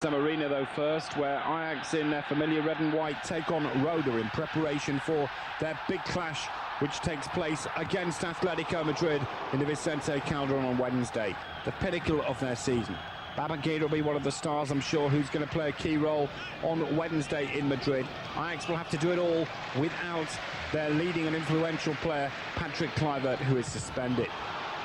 Some arena though first, where Ajax in their familiar red and white take on Roda in preparation for their big clash, which takes place against Atletico Madrid in the Vicente Calderon on Wednesday, the pinnacle of their season. Babangida will be one of the stars, I'm sure, who's going to play a key role on Wednesday in Madrid. Ajax will have to do it all without their leading and influential player, Patrick Kluivert, who is suspended.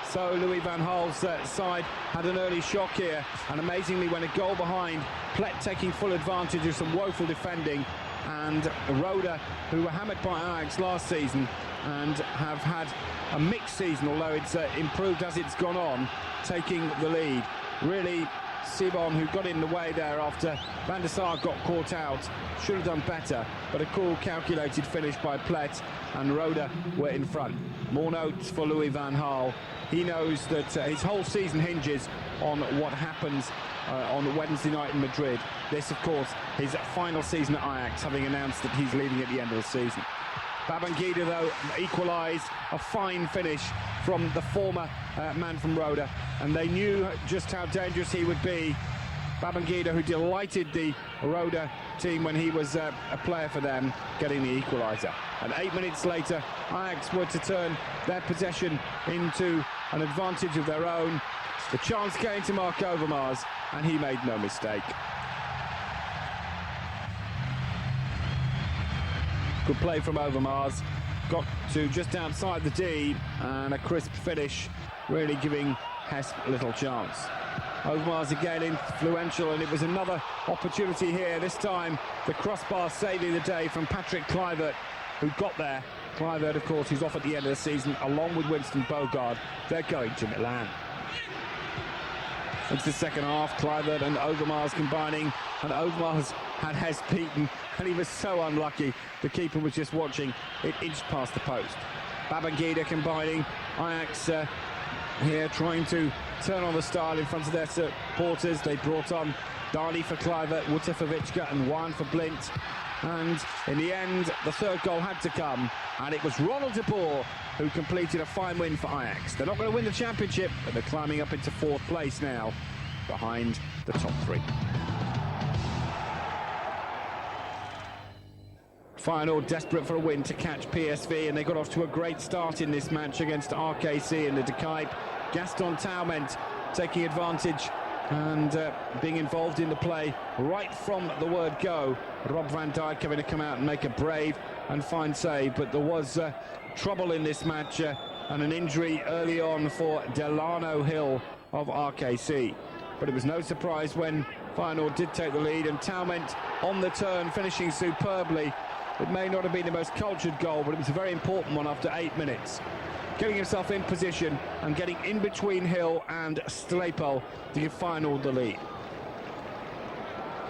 So Louis van Gaal's side had an early shock here, and amazingly went a goal behind, Plet taking full advantage of some woeful defending, and Roda, who were hammered by Ajax last season and have had a mixed season, although it's improved as it's gone on, taking the lead. Really, Sibon, who got in the way there after Van der Sar got caught out, should have done better, but a cool, calculated finish by Plet, and Roda were in front. More notes for Louis van Gaal. He knows that his whole season hinges on what happens on Wednesday night in Madrid. This, of course, his final season at Ajax, having announced that he's leaving at the end of the season. Babangida, though, equalised. A fine finish from the former man from Roda, and they knew just how dangerous he would be. Babangida, who delighted the Roda team when he was a player for them, getting the equaliser. And 8 minutes later, Ajax were to turn their possession into an advantage of their own. The chance came to Mark Overmars, and he made no mistake. Good play from Overmars, got to just outside the D, and a crisp finish, really giving Hess little chance. Overmars again influential, and it was another opportunity here, this time the crossbar saving the day from Patrick Kluivert, who got there. Kluivert, of course, who's off at the end of the season, along with Winston Bogarde. They're going to Milan. It's the second half, Kluivert and Overmars combining, and Overmars had Hess beaten, and he was so unlucky. The keeper was just watching. It inched past the post. Babangida combining, Ajax here trying to turn on the style in front of their supporters. They brought on Dali for Kluivert, Wuta for Vichka, and Juan for Blint. And in the end, the third goal had to come, and it was Ronald de Boer who completed a fine win for Ajax. They're not going to win the championship, but they're climbing up into fourth place now, behind the top three. Feyenoord desperate for a win to catch PSV, and they got off to a great start in this match against RKC in the De Kuip. Gaston Taument taking advantage and being involved in the play right from the word go. Rob van Dijk having to come out and make a brave and fine save, but there was trouble in this match and an injury early on for Delano Hill of RKC. But it was no surprise when Feyenoord did take the lead, and Taument on the turn, finishing superbly. It may not have been the most cultured goal, but it was a very important one after 8 minutes. Getting himself in position and getting in between Hill and Stlepel to give Feyenoord the lead.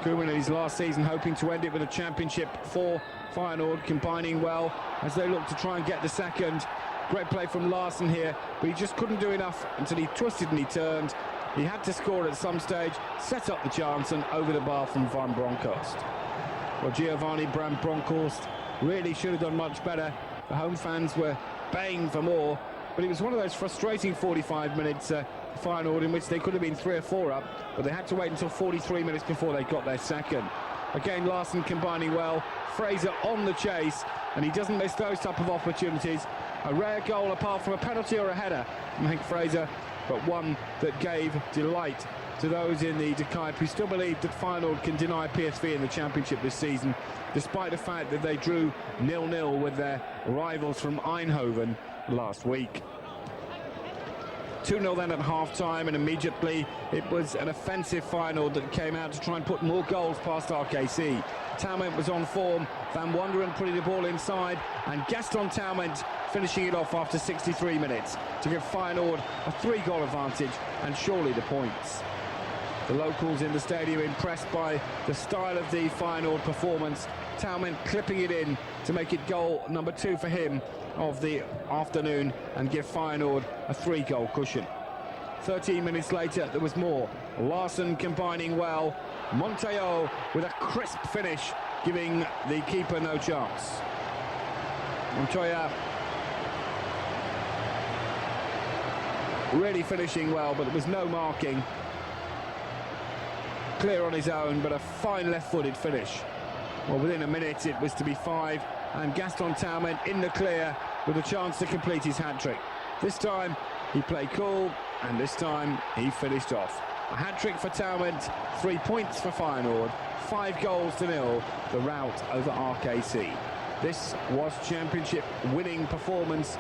Koeman in his last season hoping to end it with a championship for Feyenoord, combining well as they look to try and get the second. Great play from Larsen here, but he just couldn't do enough until he twisted and he turned. He had to score at some stage, set up the chance, and over the bar from Van Bronckhorst. Well, Giovanni Bram Bronckhorst really should have done much better. The home fans were baying for more, but it was one of those frustrating 45 minutes for Feyenoord in which they could have been 3 or 4 up, but they had to wait until 43 minutes before they got their second. Again, Larsen combining well, Fraser on the chase, and he doesn't miss those type of opportunities. A rare goal apart from a penalty or a header from Henk Fraser, but one that gave delight to those in the De Kuip who still believe that Feyenoord can deny PSV in the championship this season, despite the fact that they drew 0-0 with their rivals from Eindhoven last week. 2-0 then at half-time, and immediately it was an offensive Feyenoord that came out to try and put more goals past RKC. Taument was on form, Van Wonderen putting the ball inside, and Gaston Taument finishing it off after 63 minutes to give Feyenoord a 3-goal advantage and surely the points. The locals in the stadium impressed by the style of the Feyenoord performance. Taument clipping it in to make it goal number 2 for him of the afternoon and give Feyenoord a 3-goal cushion. 13 minutes later, there was more. Larsen combining well. Montejo with a crisp finish, giving the keeper no chance. Montoya really finishing well, but there was no marking. clear on his own, but a fine left-footed finish. Well, within a minute it was to be 5, and Gaston Taument in the clear with a chance to complete his hat-trick. This time he played cool, and this time he finished off. A hat-trick for Taument, 3 points for Feyenoord, 5-0, the rout over RKC. This was championship winning performance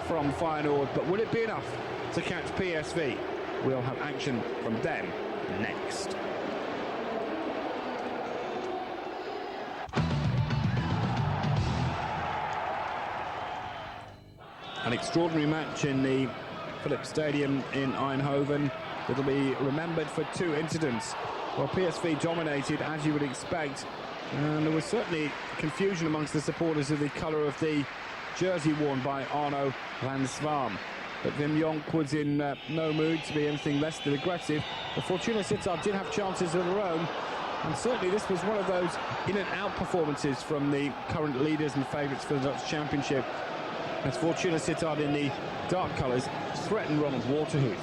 from Feyenoord, but will it be enough to catch PSV? We'll have action from them next. An extraordinary match in the Philips Stadium in Eindhoven. It'll be remembered for 2 incidents. Well, PSV dominated, as you would expect, and there was certainly confusion amongst the supporters of the colour of the jersey worn by Arno van Zwaan. But Wim Jonk was in no mood to be anything less than aggressive. The Fortuna Sittard did have chances of their own, and certainly this was one of those in-and-out performances from the current leaders and favourites for the Dutch Championship, as Fortuna Sittard in the dark colours threatened Ronald Waterhoos.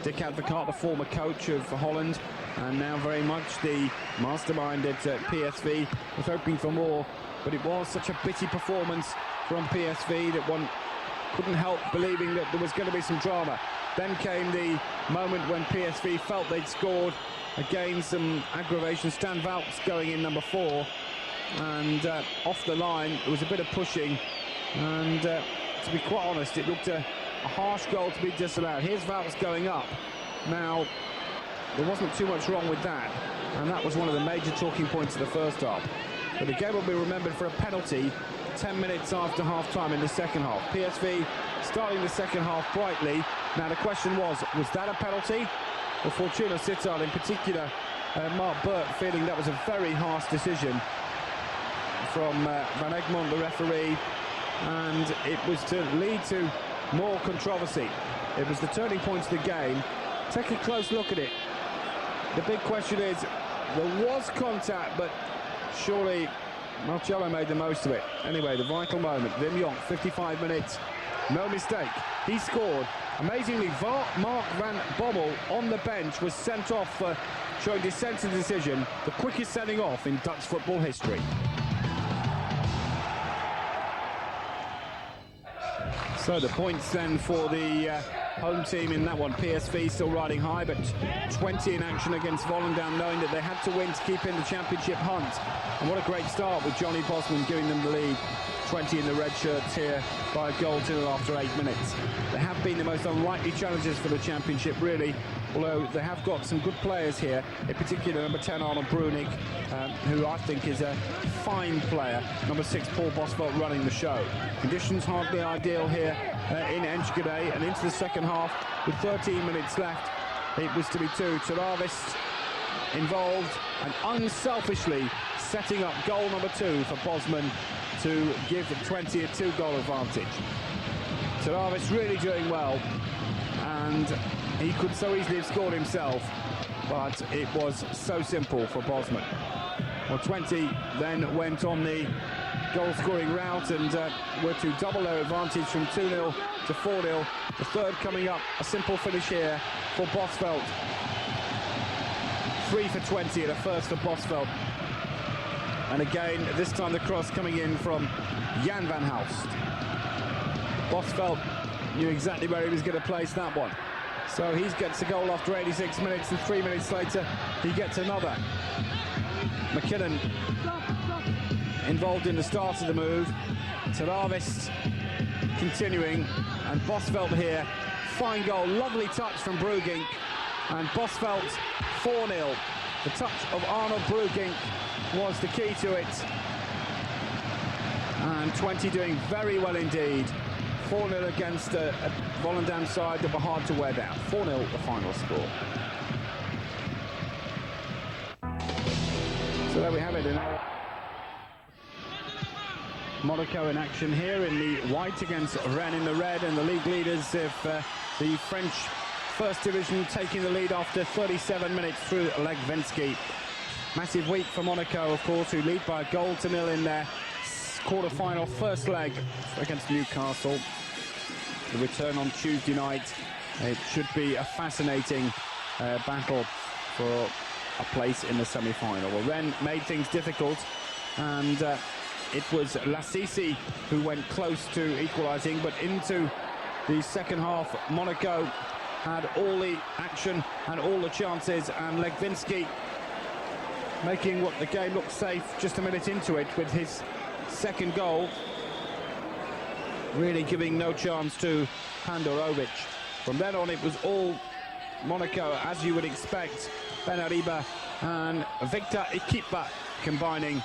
Dick Advocaat, the former coach of Holland, and now very much the mastermind at PSV, was hoping for more, but it was such a bitty performance from PSV that one couldn't help believing that there was going to be some drama. Then came the moment when PSV felt they'd scored. Again, some aggravation. Stan Valks going in number 4, and off the line there was a bit of pushing, and to be quite honest, it looked a harsh goal to be disallowed. Here's Valks going up. Now, there wasn't too much wrong with that, and that was one of the major talking points of the first half. But the game will be remembered for a penalty 10 minutes after half-time in the second half. PSV starting the second half brightly. Now the question was that a penalty? Well, Fortuna Sittard in particular, Mark Burt, feeling that was a very harsh decision from Van Egmond, the referee, and it was to lead to more controversy. It was the turning point of the game. Take a close look at it. The big question is, there was contact, but surely Marcello made the most of it. Anyway, the vital moment, Wim Jonk, 55 minutes, no mistake, he scored. Amazingly, Mark van Bommel on the bench was sent off for showing dissent to the decision, the quickest sending off in Dutch football history. So the points then for the home team in that one. PSV still riding high, but 20 in action against Volendam, knowing that they had to win to keep in the championship hunt. And what a great start with Johnny Bosman giving them the lead. 20 in the red shirts here by a goal to after 8 minutes. They have been the most unlikely challenges for the championship, really, although they have got some good players here, in particular number 10 Arnold Brunig, who I think is a fine player. Number 6 Paul Bosvelt running the show. Conditions hardly ideal here in Enschede, and into the second half with 13 minutes left, it was to be 2. Teravis involved and unselfishly setting up goal number 2 for Bosman to give 20 a 2-goal advantage. Teravis really doing well, and he could so easily have scored himself, but it was so simple for Bosman. Well, 20 then went on the goal-scoring route and were to double their advantage from 2-0 to 4-0. The third coming up, a simple finish here for Bosvelt. 3 for 20 and a first for Bosvelt. And again, this time the cross coming in from Jan van Halst. Bosvelt knew exactly where he was going to place that one. So he gets a goal after 86 minutes, and 3 minutes later he gets another. McKinnon involved in the start of the move. Teravis continuing, and Bosvelt here. Fine goal, lovely touch from Brugink, and Bosvelt 4-0. The touch of Arnold Brugink was the key to it, and 20 doing very well indeed. 4-0 against a Volendam side that were hard to wear down. 4-0 the final score. So there we have it. Monaco in action here in the white against Rennes in the red, and the league leaders of the French First Division taking the lead after 37 minutes through Legwinski. Massive week for Monaco, of course, who lead by a goal to 0 in their quarter-final first leg against Newcastle. The return on Tuesday night. It should be a fascinating battle for a place in the semi-final. Well, Rennes made things difficult, and it was Lassisi who went close to equalising, but into the second half, Monaco had all the action and all the chances, and Legwinski making what the game looked safe just a minute into it with his second goal, really giving no chance to Handorovic. From then on, it was all Monaco, as you would expect. Benariba and Victor Ikipa combining,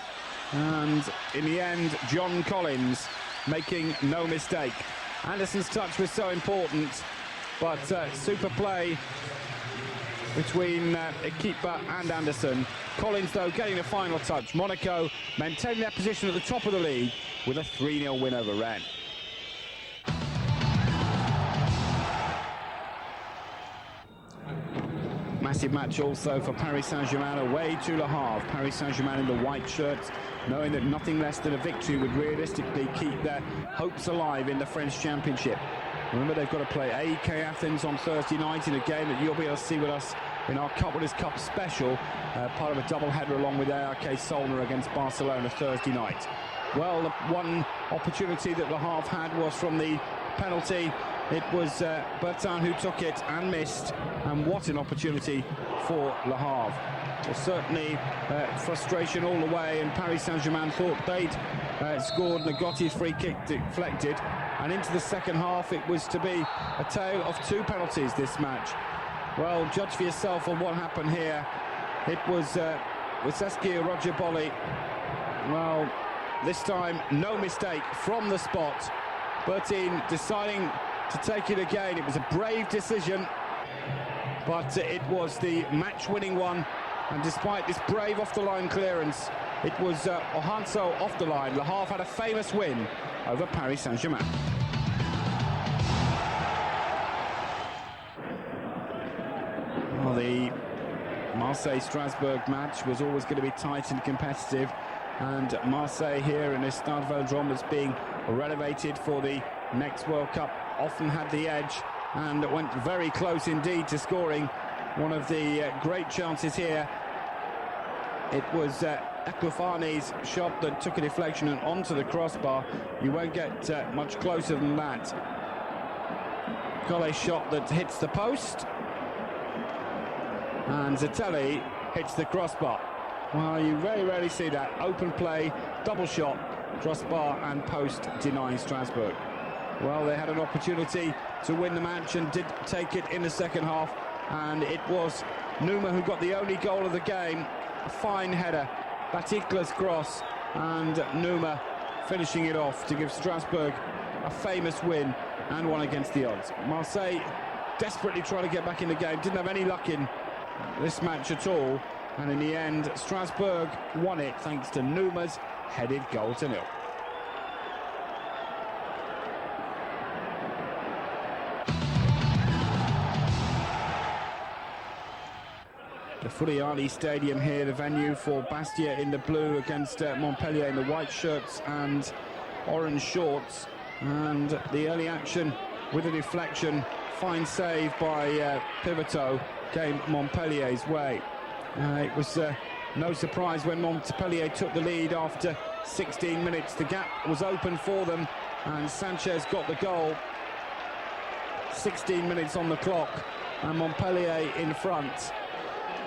and in the end, John Collins making no mistake. Anderson's touch was so important, but super play between Ikipa and Anderson. Collins, though, getting the final touch. Monaco maintaining their position at the top of the league with a 3-0 win over Rennes. Massive match also for Paris Saint-Germain away to Le Havre. Paris Saint-Germain in the white shirts, knowing that nothing less than a victory would realistically keep their hopes alive in the French Championship. Remember, they've got to play AEK Athens on Thursday night in a game that you'll be able to see with us in our Cup Winners' Cup special, part of a double-header along with ARK Solna against Barcelona Thursday night. Well, the one opportunity that Le Havre had was from the penalty. It was Bertin who took it and missed, and what an opportunity for Le Havre. Well, certainly frustration all the way, and Paris Saint-Germain thought they'd scored. Ngotti's free kick deflected, and into the second half it was to be a tale of two penalties this match. Well, judge for yourself on what happened here. It was Wiseski Rojaboli. Well, this time no mistake from the spot. Bertin deciding to take it again. It was a brave decision, but it was the match-winning one. And despite this brave off-the-line clearance, it was Ohanso off the line. Le Havre had a famous win over Paris Saint-Germain. Well, the Marseille-Strasbourg match was always going to be tight and competitive, and Marseille here in the Stade Velodrome that's being renovated for the next World Cup often had the edge and went very close indeed to scoring one of the great chances here. It was Eklofani's shot that took a deflection and onto the crossbar. You won't get much closer than that. Collet's shot that hits the post, and Zatelli hits the crossbar. Well, you very rarely see that. Open play, double shot, crossbar and post denying Strasbourg. Well, they had an opportunity to win the match and did take it in the second half, and it was Numa who got the only goal of the game. A fine header, Baticla's cross, and Numa finishing it off to give Strasbourg a famous win and one against the odds. Marseille desperately trying to get back in the game, didn't have any luck in this match at all, and in the end Strasbourg won it thanks to Numa's headed goal to nil. The Furiani Stadium here, the venue for Bastia in the blue against Montpellier in the white shirts and orange shorts. And the early action with a deflection, fine save by Pivotot, came Montpellier's way. It was no surprise when Montpellier took the lead after 16 minutes. The gap was open for them, and Sanchez got the goal. 16 minutes on the clock, and Montpellier in front.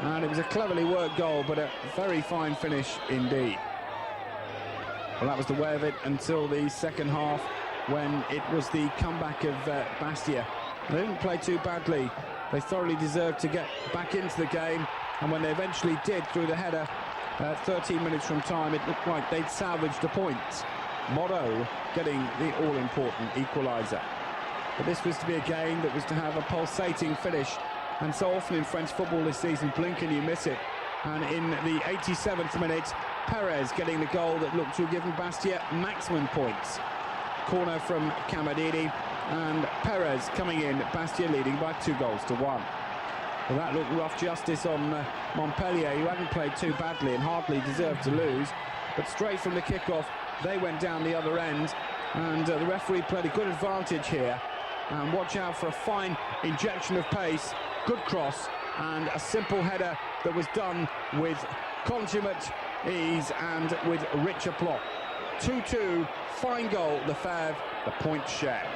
And it was a cleverly worked goal, but a very fine finish indeed. Well, that was the way of it until the second half, when it was the comeback of Bastia. They didn't play too badly. They thoroughly deserved to get back into the game, and when they eventually did through the header, 13 minutes from time, it looked like they'd salvaged a point. Moreau getting the all-important equaliser. But this was to be a game that was to have a pulsating finish, and so often in French football this season, blink and you miss it. And in the 87th minute, Perez getting the goal that looked to have given Bastia maximum points. Corner from Camadini, and Perez coming in, Bastia leading by 2-1. Well, that looked rough justice on Montpellier, who hadn't played too badly and hardly deserved to lose. But straight from the kickoff, they went down the other end, and the referee played a good advantage here. And watch out for a fine injection of pace. Good cross, and a simple header that was done with consummate ease and with rich aplomb. 2-2, fine goal, Lefebvre, the point share.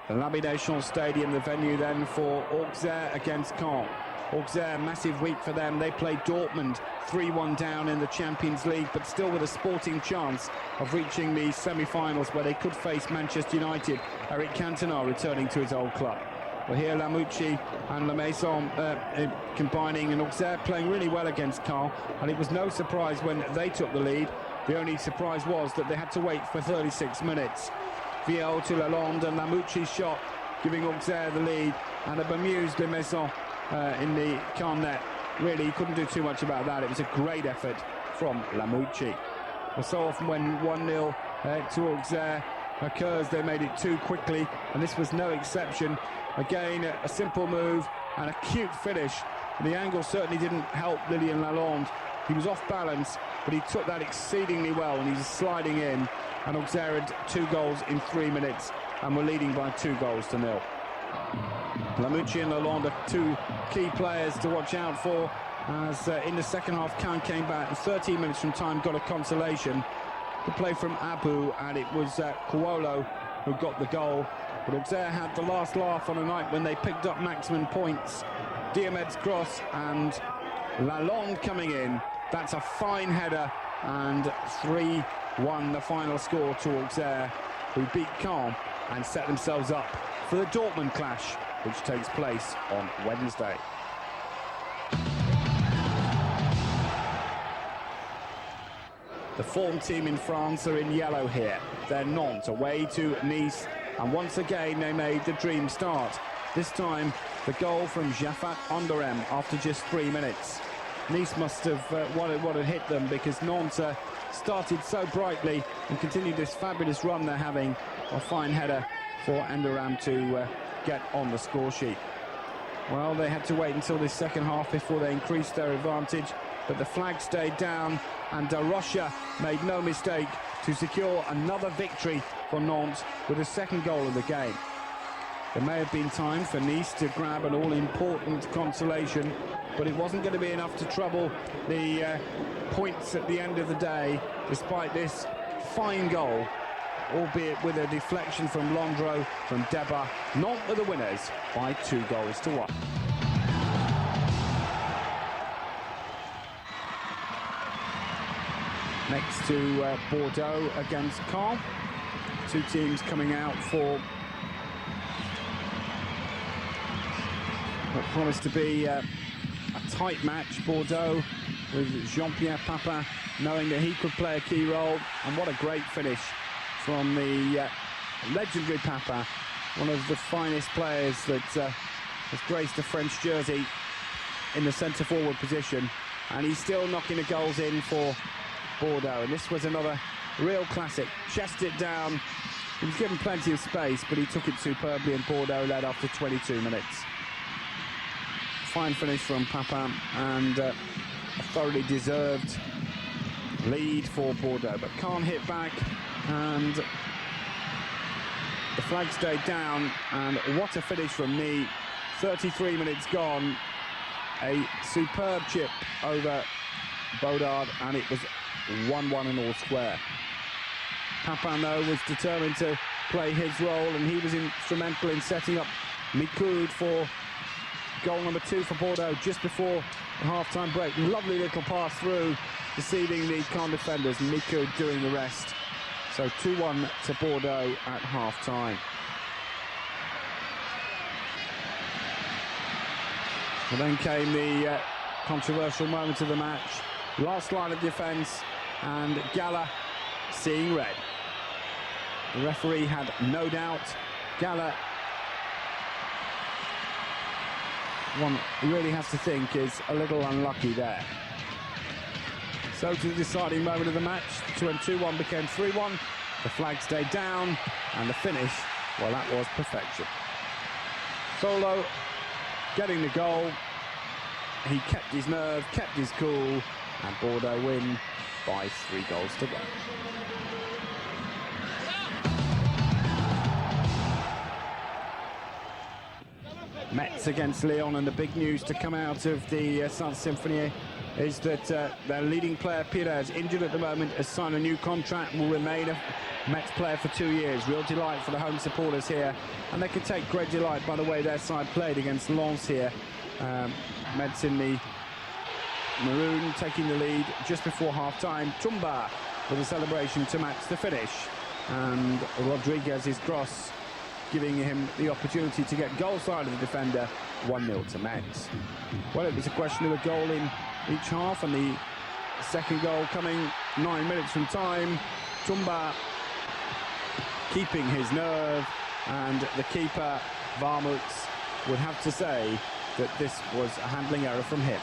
The L'Habit-des-Champs Stadium, the venue then for Auxerre against Caen. Auxerre, massive week for them. They played Dortmund 3-1 down in the Champions League, but still with a sporting chance of reaching the semi-finals where they could face Manchester United. Eric Cantona returning to his old club. Well, here Lamouchi and La Maison combining, and Auxerre playing really well against Caen, and it was no surprise when they took the lead. The only surprise was that they had to wait for 36 minutes. Vial to Lalonde, and Lamouchi's shot giving Auxerre the lead, and a bemused La Maison in the Caen net. Really, he couldn't do too much about that. It was a great effort from Lamouchi. Well, so often when 1-0 to Auxerre occurs, they made it too quickly, and this was no exception. Again, a simple move and a cute finish. The angle certainly didn't help Lilian Lalonde. He was off balance, but he took that exceedingly well, and he's sliding in. And Auxerre had 2 goals in 3 minutes, and were leading by 2-0. Lamouchi and Lalonde are 2 key players to watch out for, as in the second half, Caen came back, and 13 minutes from time got a consolation. The play from Abu, and it was Kuolo who got the goal. But Auxerre had the last laugh on a night when they picked up maximum points. Diomed's cross and Lalonde coming in. That's a fine header, and 3-1 the final score to Auxerre, who beat Caen and set themselves up for the Dortmund clash, which takes place on Wednesday. The form team in France are in yellow here. They're Nantes away to Nice, and once again they made the dream start. This time the goal from Jafat Onderem after just 3 minutes. Nice must have wanted what had hit them, because Nantes started so brightly and continued this fabulous run they're having. A fine header for Onderem to get on the score sheet. Well, they had to wait until this second half before they increased their advantage, but the flag stayed down, and Rocha made no mistake to secure another victory for Nantes with the second goal of the game. There may have been time for Nice to grab an all-important consolation, but it wasn't going to be enough to trouble the points at the end of the day, despite this fine goal, albeit with a deflection from Londro, from Deba. Nantes are the winners by 2-1. Next to Bordeaux against Caen. 2 teams coming out for what promised to be a tight match. Bordeaux with Jean-Pierre Papin knowing that he could play a key role, and what a great finish from the legendary Papin, one of the finest players that has graced a French jersey in the centre-forward position, and he's still knocking the goals in for Bordeaux. And this was another real classic. Chested it down. He was given plenty of space, but he took it superbly, and Bordeaux led after 22 minutes. Fine finish from Papin, and a thoroughly deserved lead for Bordeaux, but can't hit back, and the flag stayed down. And what a finish from me. 33 minutes gone, a superb chip over Baudard, and it was 1-1 in all square. Papin, though, was determined to play his role, and he was instrumental in setting up Micoud for goal number 2 for Bordeaux just before the half-time break. Lovely little pass through, deceiving the Caen defenders, and Micoud doing the rest. So 2-1 to Bordeaux at half-time. And then came the controversial moment of the match. Last line of defence, and Gala seeing red. The referee had no doubt. Gala, one really has to think, is a little unlucky there. So to the deciding moment of the match, when 2-1 became 3-1, the flag stayed down, and the finish, well, that was perfection. Solo getting the goal. He kept his nerve, kept his cool, and Bordeaux win by 3-1. Metz against Lyon, and the big news to come out of the Saint-Symphony is that their leading player, Pires, injured at the moment, has signed a new contract, will remain a Metz player for 2 years. Real delight for the home supporters here, and they can take great delight by the way their side played against Lens here. Metz in the maroon, taking the lead just before half-time. Tumba with a celebration to match the finish, and Rodriguez's cross giving him the opportunity to get goal side of the defender. 1-0 to Metz. Well, it was a question of a goal in each half, and the second goal coming 9 minutes from time. Tumba keeping his nerve, and the keeper, Varmuts, would have to say that this was a handling error from him.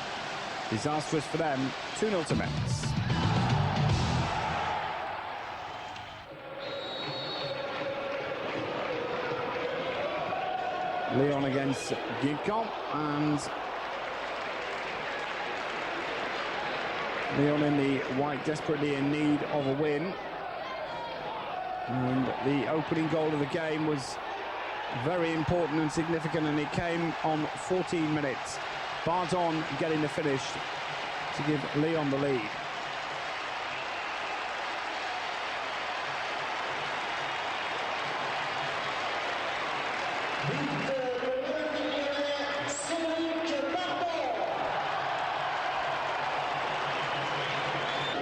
Disastrous for them. 2-0 to Metz. Lyon against Guingamp, and Lyon in the white desperately in need of a win. And the opening goal of the game was very important and significant, and it came on 14 minutes. Bardon getting the finish to give Lyon the lead.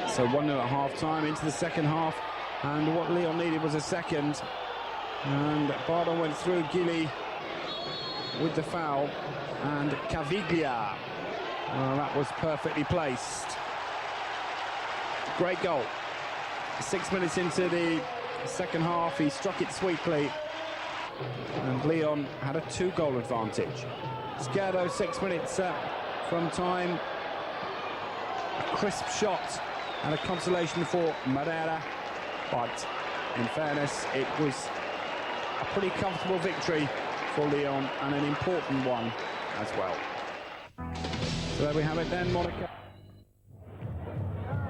So 1-0 at half-time, into the second half, and what Lyon needed was a second. And Bardon went through Gilly with the foul, and Caviglia, that was perfectly placed. Great goal. 6 minutes into the second half, he struck it sweetly, and Lyon had a 2-goal advantage. Scardo, 6 minutes from time, a crisp shot and a consolation for Marta, but in fairness, it was a pretty comfortable victory for Lyon, and an important one as well. So there we have it then, Monaco.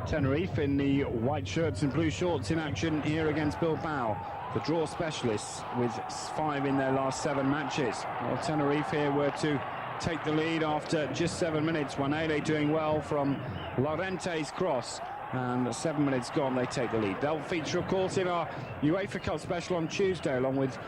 Tenerife in the white shirts and blue shorts in action here against Bilbao, the draw specialists with 5 in their last 7 matches. Well, Tenerife here were to take the lead after just 7 minutes. Wanele doing well from Llorente's cross, and 7 minutes gone, they take the lead. They'll feature, of course, in our UEFA Cup special on Tuesday, along with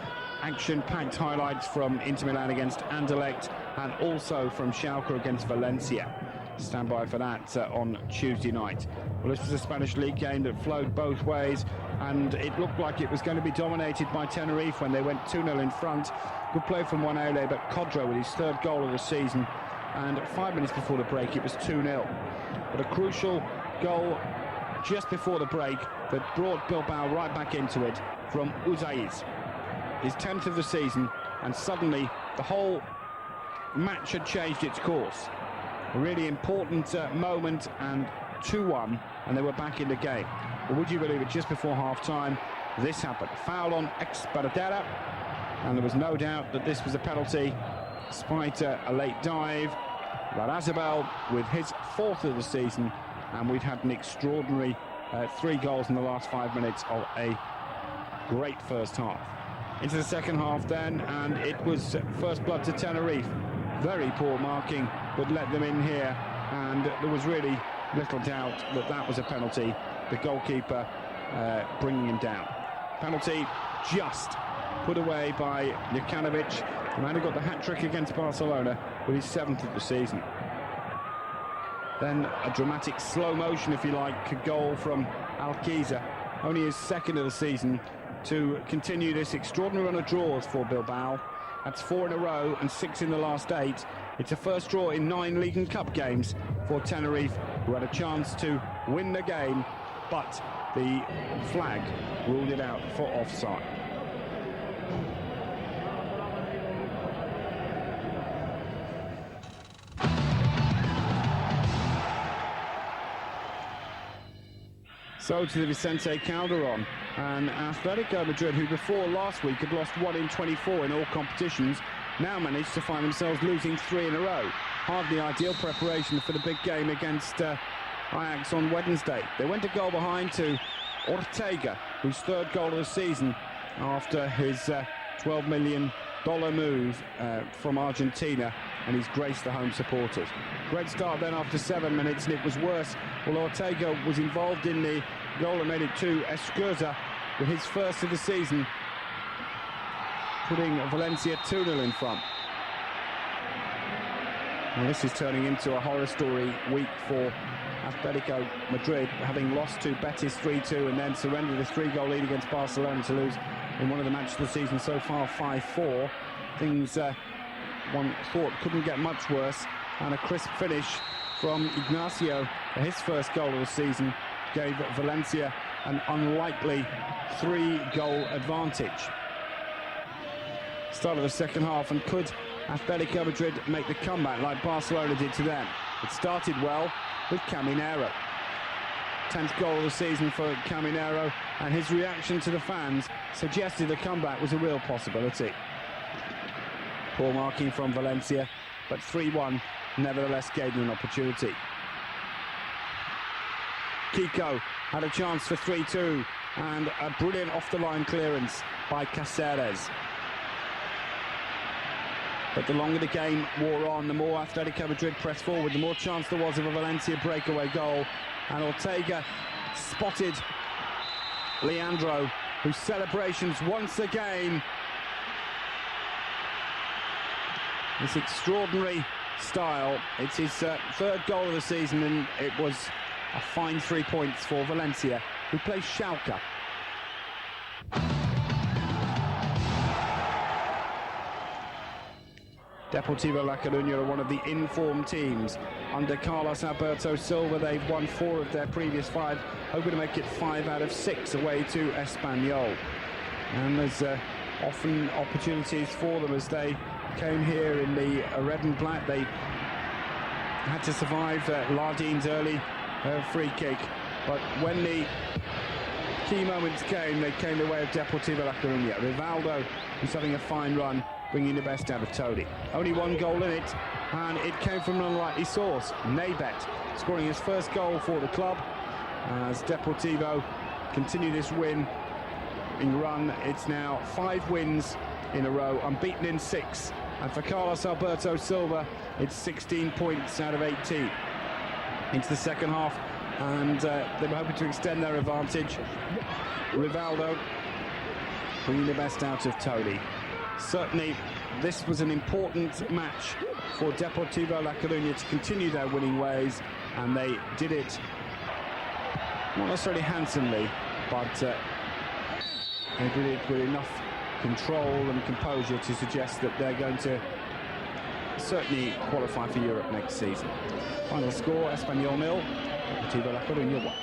action-packed highlights from Inter Milan against Anderlecht, and also from Schalke against Valencia. Stand by for that on Tuesday night. Well, this was a Spanish league game that flowed both ways, and it looked like it was going to be dominated by Tenerife when they went 2-0 in front. Good play from Wanele, but Codro with his 3rd goal of the season, and 5 minutes before the break it was 2-0. But a crucial goal just before the break that brought Bilbao right back into it from Uzaiz, his 10th of the season, and suddenly the whole match had changed its course. A really important moment, and 2-1, and they were back in the game. But would you believe it, just before half-time, this happened. Foul on Espartera, and there was no doubt that this was a penalty, despite a late dive. Larrazabal with his 4th of the season, and we've had an extraordinary 3 goals in the last 5 minutes of a great first half. Into the second half then, and it was first blood to Tenerife. Very poor marking, but let them in here, and there was really little doubt that that was a penalty. The goalkeeper bringing him down. Penalty just put away by Jokanovic, the man who got the hat-trick against Barcelona with his 7th of the season. Then a dramatic slow motion, if you like, goal from Alquiza, only his 2nd of the season, to continue this extraordinary run of draws for Bilbao. That's 4 in a row and 6 in the last 8. It's a first draw in 9 League and Cup games for Tenerife, who had a chance to win the game, but the flag ruled it out for offside. So to the Vicente Calderon, and Atletico Madrid, who before last week had lost 1 in 24 in all competitions, now managed to find themselves losing 3 in a row. Hardly ideal preparation for the big game against Ajax on Wednesday. They went a goal behind to Ortega, whose 3rd goal of the season after his 12 million dollar move from Argentina, and he's graced the home supporters. Great start then after 7 minutes, and it was worse. Well, Ortega was involved in the goal that made it 2. Escurza with his first of the season, putting Valencia 2-0 in front. And this is turning into a horror story week for Atletico Madrid, having lost to Betis 3-2 and then surrendered a 3-goal lead against Barcelona to lose in one of the matches of the season so far 5-4. Things one thought couldn't get much worse, and a crisp finish from Ignacio, his first goal of the season, gave Valencia an unlikely 3-goal advantage. Start of the second half, and could Atletico Madrid make the comeback like Barcelona did to them? It started well with Caminero. 10th goal of the season for Caminero, and his reaction to the fans suggested the comeback was a real possibility. Poor marking from Valencia, but 3-1 nevertheless gave them an opportunity. Kiko had a chance for 3-2, and a brilliant off-the-line clearance by Cáceres. But the longer the game wore on, the more Atletico Madrid pressed forward, the more chance there was of a Valencia breakaway goal. And Ortega spotted Leandro, whose celebrations once again, this extraordinary style. It's his third goal of the season, and it was a fine 3 points for Valencia, who plays Schalke. Deportivo La Coruña are one of the informed teams. Under Carlos Alberto Silva, they've won 4 of their previous 5, hoping to make it 5 out of 6 away to Espanyol. And there's often opportunities for them as they came here in the red and black. They had to survive Lardin's early free kick, but when the key moments came, they came the way of Deportivo La Coruña. Rivaldo, who's having a fine run, bringing the best out of Todi. Only 1 goal in it, and it came from an unlikely source. Nebet scoring his first goal for the club as Deportivo continue this winning run. It's now 5 wins in a row, unbeaten in 6. And for Carlos Alberto Silva, it's 16 points out of 18. Into the second half, and they were hoping to extend their advantage. Rivaldo bringing the best out of Todi. Certainly, this was an important match for Deportivo La Coruña to continue their winning ways, and they did it not necessarily handsomely, but they did it with enough control and composure to suggest that they're going to certainly qualify for Europe next season. Final score, Espanyol 0, Deportivo La Coruña 1.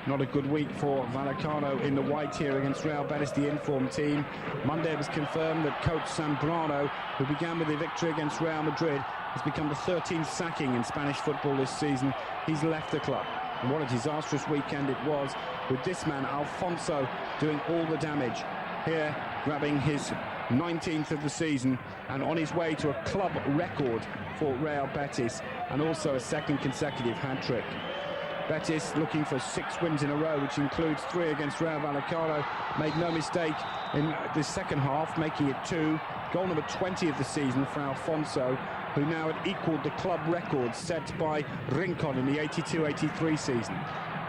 Not a good week for Vallecano in the white here against Real Betis, the informed team. Monday it was confirmed that coach Zambrano, who began with a victory against Real Madrid, has become the 13th sacking in Spanish football this season. He's left the club. And what a disastrous weekend it was, with this man, Alfonso, doing all the damage. Here, grabbing his 19th of the season and on his way to a club record for Real Betis, and also a second consecutive hat-trick. Betis looking for 6 wins in a row, which includes 3 against Real Vallecano. Made no mistake in the second half, making it 2. Goal number 20 of the season for Alfonso, who now had equalled the club record set by Rincon in the 82-83 season.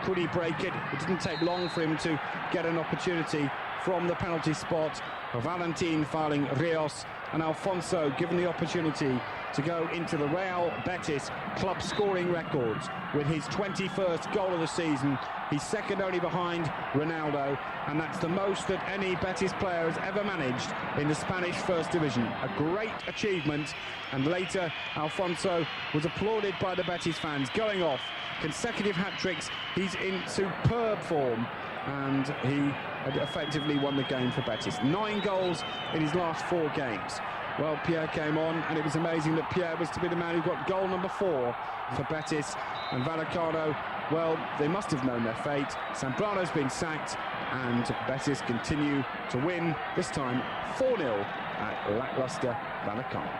Could he break it? It didn't take long for him to get an opportunity from the penalty spot. Valentin fouling Rios, and Alfonso given the opportunity to go into the Real Betis club scoring records with his 21st goal of the season. He's second only behind Ronaldo, and that's the most that any Betis player has ever managed in the Spanish First Division. A great achievement, and later Alfonso was applauded by the Betis fans, going off consecutive hat-tricks. He's in superb form, and he had effectively won the game for Betis. 9 goals in his last 4 games. Well, Pierre came on, and it was amazing that Pierre was to be the man who got goal number 4 for Betis. And Vallecano, well, they must have known their fate. Zambrano's been sacked, and Betis continue to win, this time 4-0 at lacklustre Vallecano.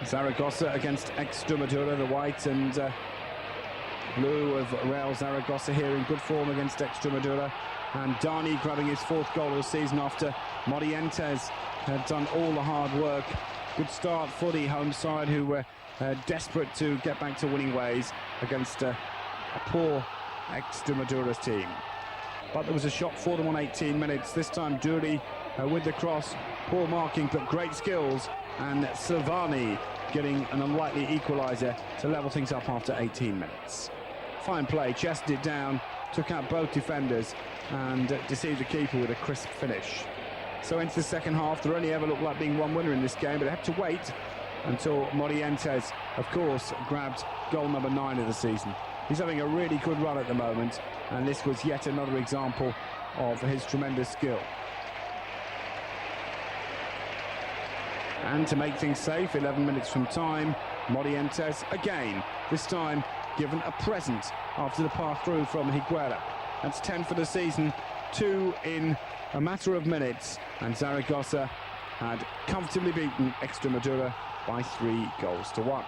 Zaragoza against Extremadura, the white and blue of Real Zaragoza here in good form against Extremadura. And Dani grabbing his 4th goal of the season after Morientes had done all the hard work. Good start for the home side, who were desperate to get back to winning ways against a poor Extremadura's team. But there was a shot for them on 18 minutes. This time Duri with the cross, poor marking but great skills, and Silvani getting an unlikely equaliser to level things up after 18 minutes. Fine play, chested it down, took out both defenders and deceived the keeper with a crisp finish. So into the second half, there only ever looked like being one winner in this game, but they had to wait until Morientes, of course, grabbed goal number 9 of the season. He's having a really good run at the moment, and this was yet another example of his tremendous skill. And to make things safe, 11 minutes from time, Morientes again, this time given a present after the pass through from Higuera. That's 10 for the season, 2 in a matter of minutes, and Zaragoza had comfortably beaten Extremadura by 3 goals to 1.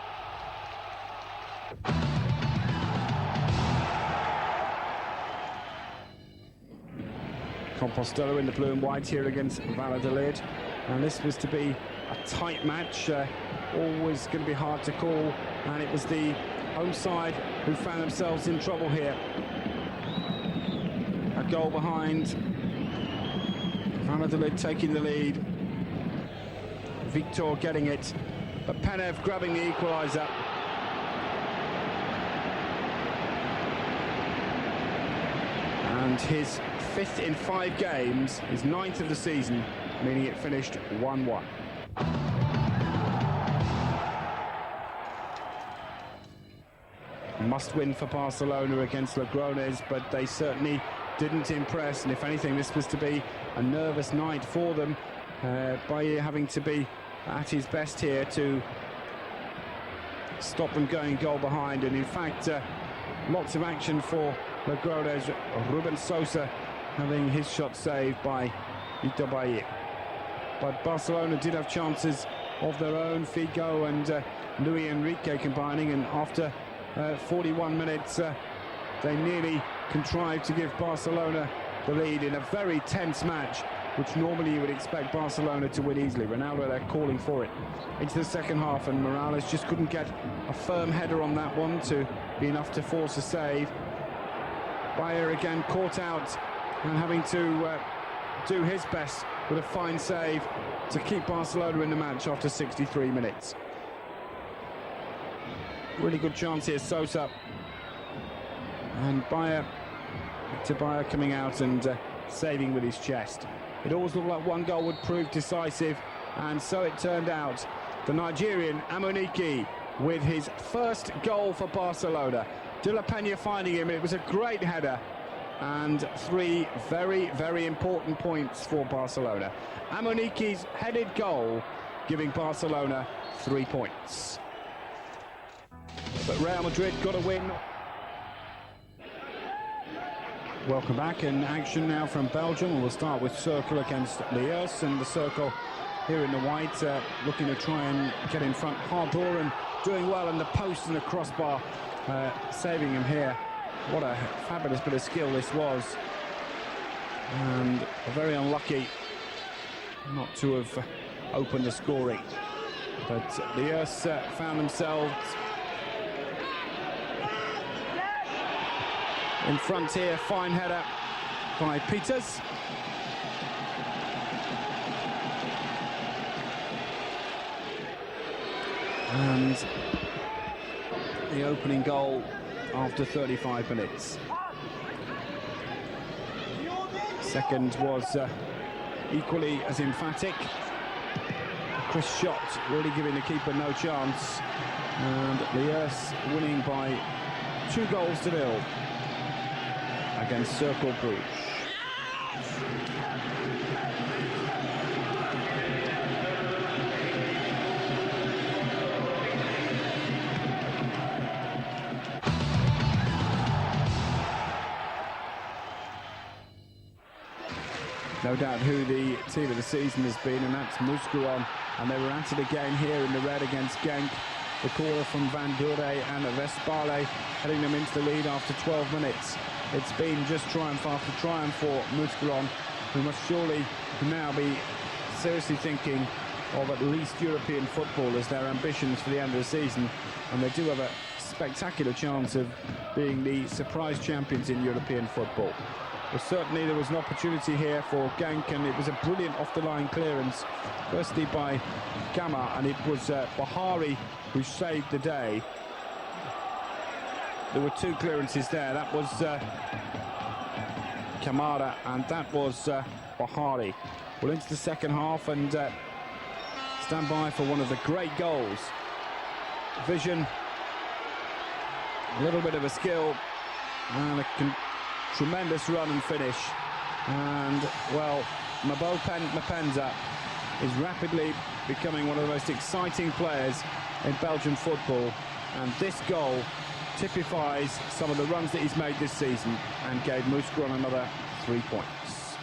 Compostela in the blue and white here against Valladolid, and this was to be a tight match, always going to be hard to call, and it was the home side who found themselves in trouble here. A goal behind, Valladolid taking the lead, Victor getting it, but Penev grabbing the equaliser. And his 5th in 5 games, his 9th of the season, meaning it finished 1-1. Must win for Barcelona against Logroñés, but they certainly didn't impress, and if anything, this was to be a nervous night for them. Bayer having to be at his best here to stop them going goal behind, and in fact lots of action for Logroñés. Ruben Sosa having his shot saved by Victor Bayer. But Barcelona did have chances of their own, Figo and Luis Enrique combining, and after 41 minutes they nearly contrived to give Barcelona the lead in a very tense match, which normally you would expect Barcelona to win easily. Ronaldo there calling for it into the second half, and Morales just couldn't get a firm header on that one to be enough to force a save. Bayer again caught out and having to do his best with a fine save to keep Barcelona in the match after 63 minutes. Really good chance here, Sosa. And Victor Bayer coming out and saving with his chest. It always looked like one goal would prove decisive, and so it turned out. The Nigerian Amunike with his first goal for Barcelona. De La Peña finding him, it was a great header, and 3 very, very important points for Barcelona. Amunike's headed goal giving Barcelona 3 points. But Real Madrid got a win. Welcome back, in action now from Belgium. We'll start with Circle against Liège, and the Circle here in the white looking to try and get in front. Harbour and doing well in the post and the crossbar, saving him here. What a fabulous bit of skill this was, and very unlucky not to have opened the scoring. But Liège found themselves in front here. Fine header by Peters. And the opening goal after 35 minutes. Second was equally as emphatic. Chris shot really giving the keeper no chance. And Liège winning by 2-0 against Cercle Bruges. No doubt who the team of the season has been, and that's Mouscouron and they were at it again here in the red against Genk. The corner from Van Dure and Vespale heading them into the lead after 12 minutes. It's been just triumph after triumph for Mouscron, who must surely now be seriously thinking of at least European football as their ambitions for the end of the season, and they do have a spectacular chance of being the surprise champions in European football. But certainly there was an opportunity here for Genk, and it was a brilliant off-the-line clearance, firstly by Gama, and it was Bahari who saved the day. There were two clearances there. That was Kamara, and that was Bahari. Well, into the second half, and stand by for one of the great goals. Vision, a little bit of a skill, and a tremendous run and finish. And, well, Mapenza is rapidly becoming one of the most exciting players in Belgian football, and this goal typifies some of the runs that he's made this season and gave Mouscron another 3 points.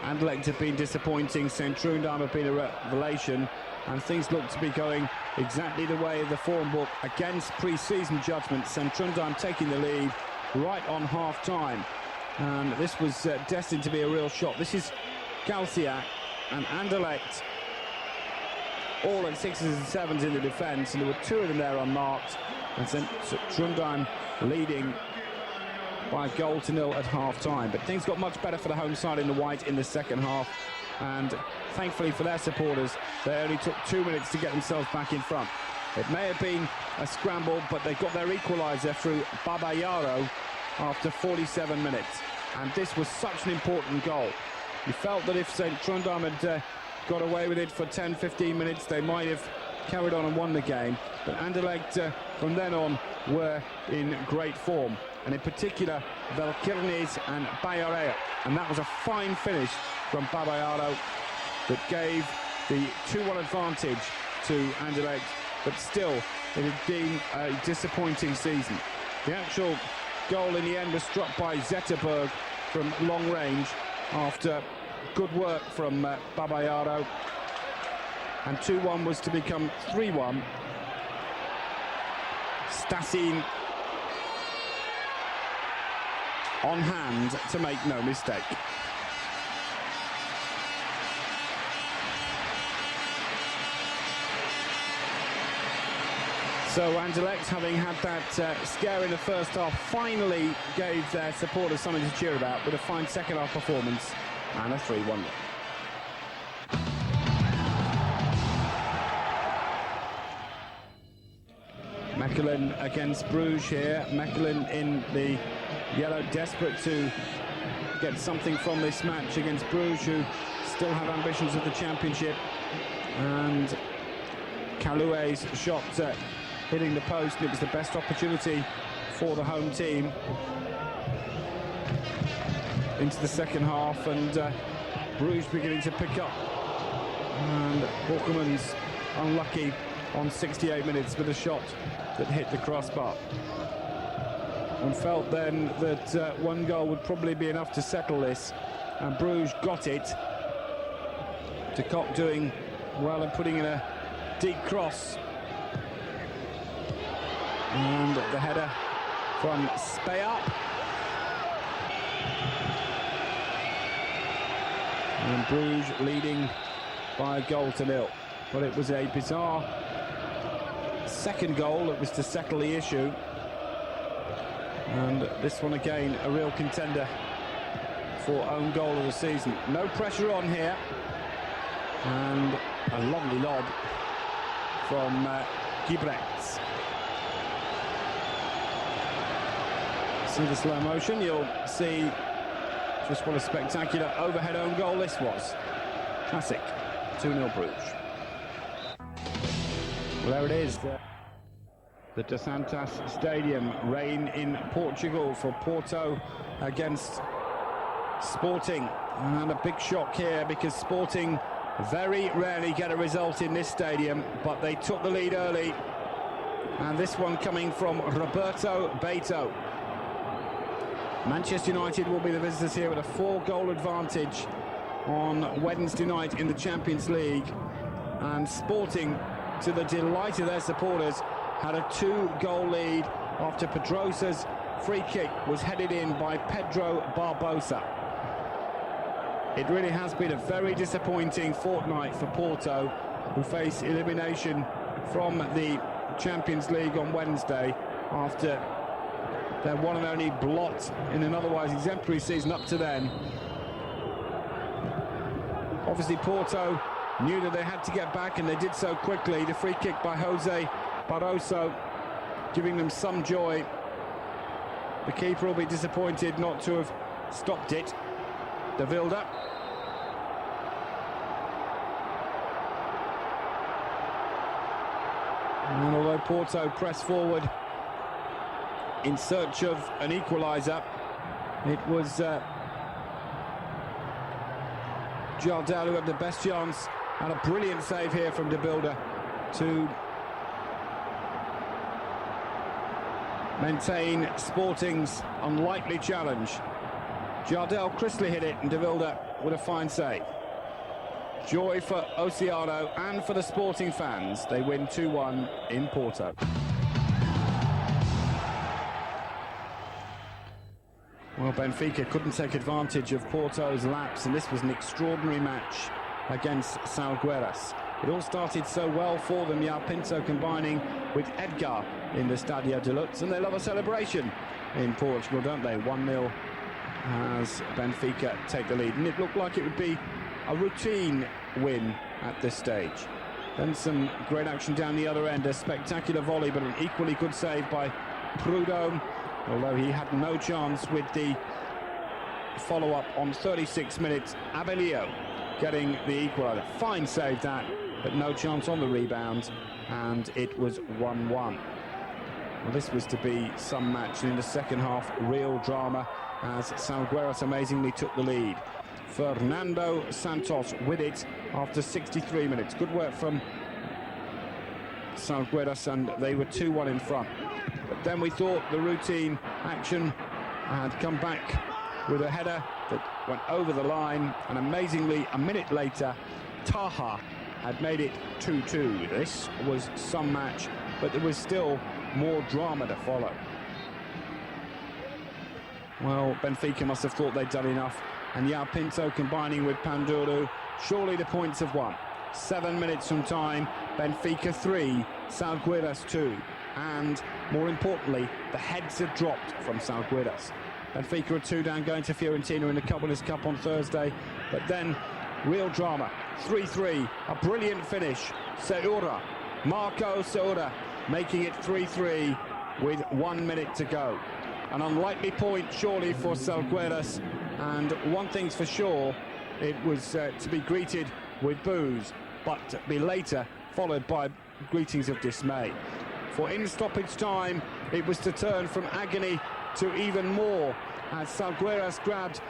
Anderlecht have been disappointing, Sint-Truiden have been a revelation, and things look to be going exactly the way of the form book against pre-season judgment. Sint-Truiden taking the lead right on half-time, and this was destined to be a real shock. This is Galcia and Anderlecht all at 6s and 7s in the defence, and there were two of them there unmarked, and Sint-Truiden leading by a goal to nil at half-time. But things got much better for the home side in the white in the second half, and thankfully for their supporters, they only took 2 minutes to get themselves back in front. It may have been a scramble, but they got their equaliser through Babayaro after 47 minutes, and this was such an important goal. You felt that if Sint-Truiden had got away with it for 10-15 minutes, they might have carried on and won the game, but Anderlecht from then on were in great form, and in particular Velkirnes and Bayarea, and that was a fine finish from Babayaro that gave the 2-1 advantage to Anderlecht, but still it had been a disappointing season. The actual goal in the end was struck by Zetterberg from long range after good work from Babayaro, and 2-1 was to become 3-1. Stassin on hand to make no mistake. So Anderlecht, having had that scare in the first half, finally gave their supporters something to cheer about with a fine second half performance and a 3-1 win. Mechelen against Bruges here. Mechelen in the yellow, desperate to get something from this match against Bruges, who still have ambitions of the championship. And Kaloue's shot hitting the post, and it was the best opportunity for the home team into the second half, and Bruges beginning to pick up, and Borkelmann's unlucky on 68 minutes with a shot that hit the crossbar. And felt then that one goal would probably be enough to settle this, and Bruges got it. De Kock doing well and putting in a deep cross, and the header from Speyer, and Bruges leading by a goal to nil. But it was a bizarre second goal that was to settle the issue, and this one again a real contender for own goal of the season. No pressure on here, and a lovely lob from Gibretz. See the slow motion, you'll see just what a spectacular overhead own goal this was. Classic. 2-0 Bruges. Well, there it is. The Dos Santos Stadium. Rain in Portugal for Porto against Sporting. And a big shock here because Sporting very rarely get a result in this stadium, but they took the lead early. And this one coming from Roberto Beto. Manchester United will be the visitors here with a 4-goal advantage on Wednesday night in the Champions League, and Sporting, to the delight of their supporters, had a 2-goal lead after Pedrosa's free kick was headed in by Pedro Barbosa. It really has been a very disappointing fortnight for Porto, who face elimination from the Champions League on Wednesday after their one and only blot in an otherwise exemplary season up to then. Obviously Porto knew that they had to get back, and they did so quickly. The free kick by Jose Barroso giving them some joy. The keeper will be disappointed not to have stopped it. De Wilde. And although Porto pressed forward in search of an equaliser, it was Jardel who had the best chance, and a brilliant save here from De Wilde to maintain Sporting's unlikely challenge. Jardel crisply hit it, and De Wilde with a fine save. Joy for Oceano and for the Sporting fans. They win 2-1 in Porto. Well, Benfica couldn't take advantage of Porto's lapse, and this was an extraordinary match against Salgueiras. It all started so well for them, João Pinto combining with Edgar in the Stadio de Luz, and they love a celebration in Portugal, don't they? 1-0 as Benfica take the lead, and it looked like it would be a routine win at this stage. Then some great action down the other end, a spectacular volley, but an equally good save by Prudhomme, although he had no chance with the follow-up on 36 minutes. Abelio getting the equaliser. Fine save that, but no chance on the rebound, and it was 1-1. Well, this was to be some match, and in the second half, real drama as Salgueiras amazingly took the lead. Fernando Santos with it after 63 minutes. Good work from Salgueiras, and they were 2-1 in front. But then we thought the routine action had come back with a header that went over the line, and amazingly, a minute later, Taha had made it 2-2. This was some match, but there was still more drama to follow. Well, Benfica must have thought they'd done enough, and João Pinto combining with Panduru, surely the points have won. 7 minutes from time, Benfica 3, Salgueiras 2, and more importantly, the heads have dropped from Salgueiras. Benfica are 2 down, going to Fiorentina in the Winners' Cup on Thursday, but then real drama. 3-3, a brilliant finish. Seura, Marco Seura, making it 3-3 with 1 minute to go. An unlikely point, surely, for Salgueiras, and one thing's for sure, it was to be greeted with boos, but to be later followed by greetings of dismay. For in stoppage time, it was to turn from agony to even more, as Salgueiras grabbed